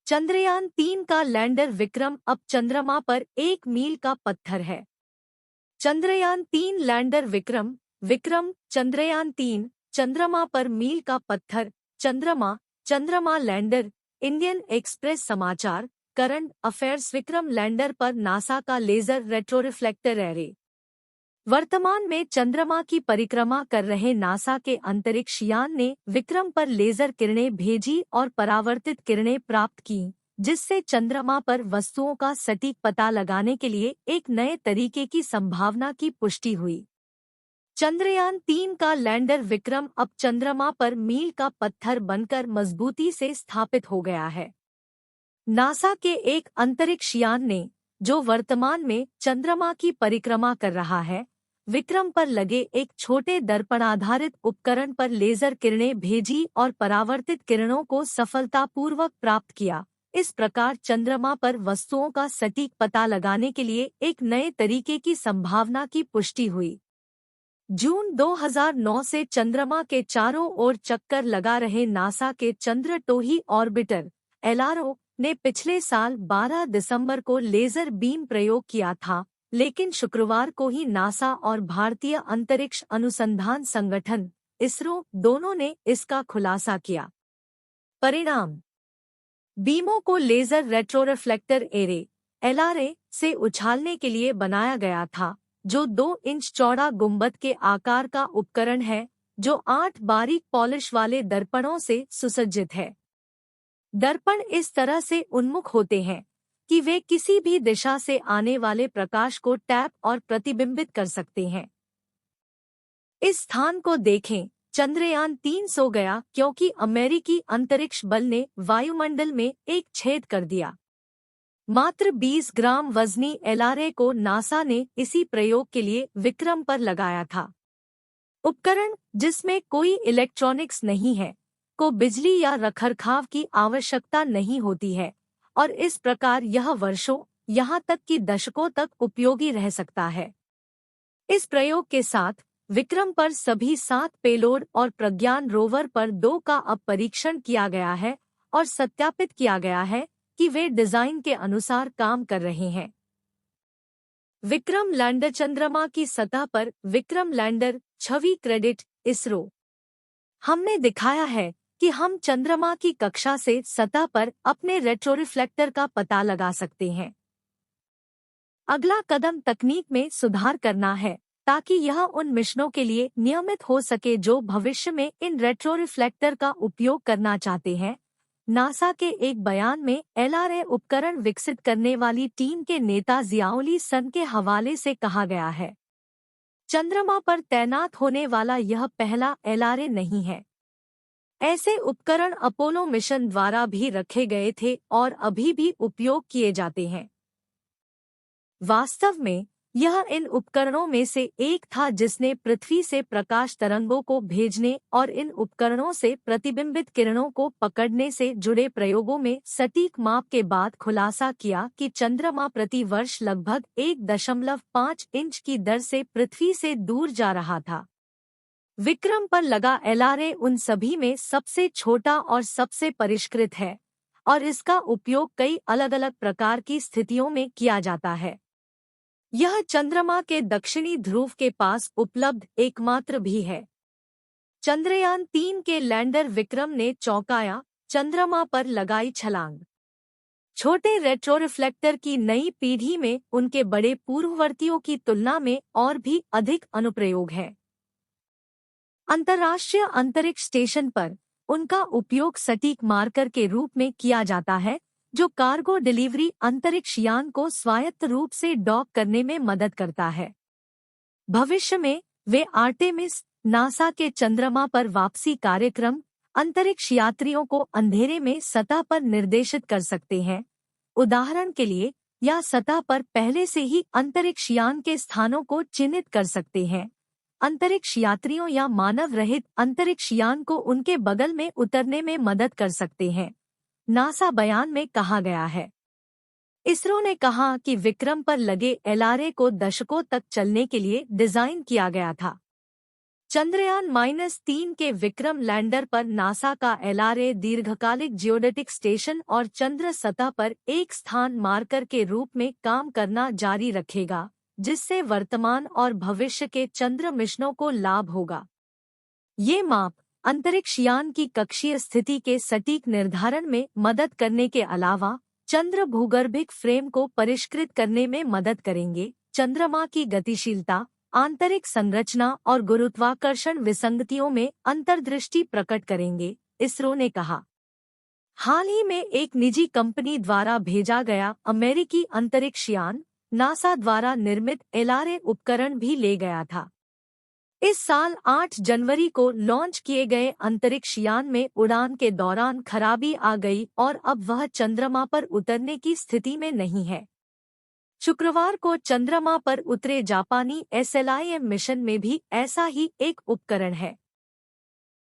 चंद्रयान-3 का लैंडर विक्रम अब चंद्रमा पर 1 मील का पत्थर है। चंद्रयान-3 लैंडर विक्रम विक्रम चंद्रयान-3 चंद्रमा पर मील का पत्थर चंद्रमा चंद्रमा लैंडर इंडियन एक्सप्रेस समाचार करंट अफेयर्स विक्रम लैंडर पर नासा का लेजर रेट्रोरिफ्लेक्टर एरे। वर्तमान में चंद्रमा की परिक्रमा कर रहे नासा के अंतरिक्ष यान ने विक्रम पर लेजर किरणें भेजी और परावर्तित किरणें प्राप्त की, जिससे चंद्रमा पर वस्तुओं का सटीक पता लगाने के लिए एक नए तरीके की संभावना की पुष्टि हुई। चंद्रयान-3 का लैंडर विक्रम अब चंद्रमा पर मील का पत्थर बनकर मजबूती से स्थापित हो गया है। नासा के एक अंतरिक्ष यान ने, जो वर्तमान में चंद्रमा की परिक्रमा कर रहा है, विक्रम पर लगे एक छोटे दर्पण आधारित उपकरण पर लेजर किरणें भेजी और परावर्तित किरणों को सफलतापूर्वक प्राप्त किया। इस प्रकार चंद्रमा पर वस्तुओं का सटीक पता लगाने के लिए एक नए तरीके की संभावना की पुष्टि हुई। जून 2009 से चंद्रमा के चारों ओर चक्कर लगा रहे नासा के चंद्र टोही ऑर्बिटर (LRO) ने पिछले साल 12 दिसंबर को लेजर बीम प्रयोग किया था, लेकिन शुक्रवार को ही नासा और भारतीय अंतरिक्ष अनुसंधान संगठन (इसरो) दोनों ने इसका खुलासा किया। परिणाम: बीमों को लेजर रेट्रोरिफ्लेक्टर एरे (LRA) से उछालने के लिए बनाया गया था, जो 2 इंच चौड़ा गुंबद के आकार का उपकरण है, जो 8 बारीक पॉलिश वाले दर्पणों से सुसज्जित है। दर्पण इस तरह से उन्मुख होते हैं कि वे किसी भी दिशा से आने वाले प्रकाश को टैप और प्रतिबिंबित कर सकते हैं। इस स्थान को देखें। चंद्रयान-3 सो गया क्योंकि अमेरिकी अंतरिक्ष बल ने वायुमंडल में एक छेद कर दिया। मात्र 20 ग्राम वजनी LRA को नासा ने इसी प्रयोग के लिए विक्रम पर लगाया था। उपकरण, जिसमें कोई इलेक्ट्रॉनिक्स नहीं है, को बिजली या रखरखाव की आवश्यकता नहीं होती है और इस प्रकार यह वर्षों, यहाँ तक कि दशकों तक उपयोगी रह सकता है। इस प्रयोग के साथ विक्रम पर सभी 7 पेलोड और प्रज्ञान रोवर पर 2 का अब परीक्षण किया गया है और सत्यापित किया गया है कि वे डिजाइन के अनुसार काम कर रहे हैं। विक्रम लैंडर चंद्रमा की सतह पर विक्रम लैंडर छवि क्रेडिट इसरो। हमने दिखाया है कि हम चंद्रमा की कक्षा से सतह पर अपने रेट्रोरिफ्लेक्टर का पता लगा सकते हैं। अगला कदम तकनीक में सुधार करना है ताकि यह उन मिशनों के लिए नियमित हो सके जो भविष्य में इन रेट्रोरिफ्लेक्टर का उपयोग करना चाहते हैं। नासा के एक बयान में LRA उपकरण विकसित करने वाली टीम के नेता जियाउली सन के हवाले से कहा गया है, चंद्रमा पर तैनात होने वाला यह पहला LRA नहीं है। ऐसे उपकरण अपोलो मिशन द्वारा भी रखे गए थे और अभी भी उपयोग किए जाते हैं। वास्तव में यह इन उपकरणों में से एक था जिसने पृथ्वी से प्रकाश तरंगों को भेजने और इन उपकरणों से प्रतिबिंबित किरणों को पकड़ने से जुड़े प्रयोगों में सटीक माप के बाद खुलासा किया कि चंद्रमा प्रति वर्ष लगभग 1.5 इंच की दर से पृथ्वी से दूर जा रहा था। विक्रम पर लगा LRA उन सभी में सबसे छोटा और सबसे परिष्कृत है और इसका उपयोग कई अलग-अलग प्रकार की स्थितियों में किया जाता है। यह चंद्रमा के दक्षिणी ध्रुव के पास उपलब्ध एकमात्र भी है। चंद्रयान-3 के लैंडर विक्रम ने चौंकाया, चंद्रमा पर लगाई छलांग। छोटे रेट्रोरिफ्लेक्टर की नई पीढ़ी में उनके बड़े पूर्ववर्तियों की तुलना में और भी अधिक अनुप्रयोग है। अंतर्राष्ट्रीय अंतरिक्ष स्टेशन पर उनका उपयोग सटीक मार्कर के रूप में किया जाता है, जो कार्गो डिलीवरी अंतरिक्ष यान को स्वायत्त रूप से डॉक करने में मदद करता है। भविष्य में वे आर्टेमिस, नासा के चंद्रमा पर वापसी कार्यक्रम, अंतरिक्ष यात्रियों को अंधेरे में सतह पर निर्देशित कर सकते हैं, उदाहरण के लिए, या सतह पर पहले से ही अंतरिक्ष यान के स्थानों को चिन्हित कर सकते हैं। अंतरिक्ष यात्रियों या मानव रहित अंतरिक्ष यान को उनके बगल में उतरने में मदद कर सकते हैं, नासा बयान में कहा गया है। इसरो ने कहा कि विक्रम पर लगे LRA को दशकों तक चलने के लिए डिजाइन किया गया था। चंद्रयान-3 के विक्रम लैंडर पर नासा का LRA दीर्घकालिक जियोडेटिक स्टेशन और चंद्र सतह पर एक स्थान मार्कर के रूप में काम करना जारी रखेगा, जिससे वर्तमान और भविष्य के चंद्र मिशनों को लाभ होगा। ये माप अंतरिक्ष यान की कक्षीय स्थिति के सटीक निर्धारण में मदद करने के अलावा चंद्र भूगर्भिक फ्रेम को परिष्कृत करने में मदद करेंगे। चंद्रमा की गतिशीलता, आंतरिक संरचना और गुरुत्वाकर्षण विसंगतियों में अंतर्दृष्टि प्रकट करेंगे, इसरो ने कहा। हाल ही में एक निजी कंपनी द्वारा भेजा गया अमेरिकी अंतरिक्ष यान नासा द्वारा निर्मित LRA उपकरण भी ले गया था। इस साल 8 जनवरी को लॉन्च किए गए अंतरिक्ष यान में उड़ान के दौरान खराबी आ गई और अब वह चंद्रमा पर उतरने की स्थिति में नहीं है। शुक्रवार को चंद्रमा पर उतरे जापानी SLIM मिशन में भी ऐसा ही एक उपकरण है।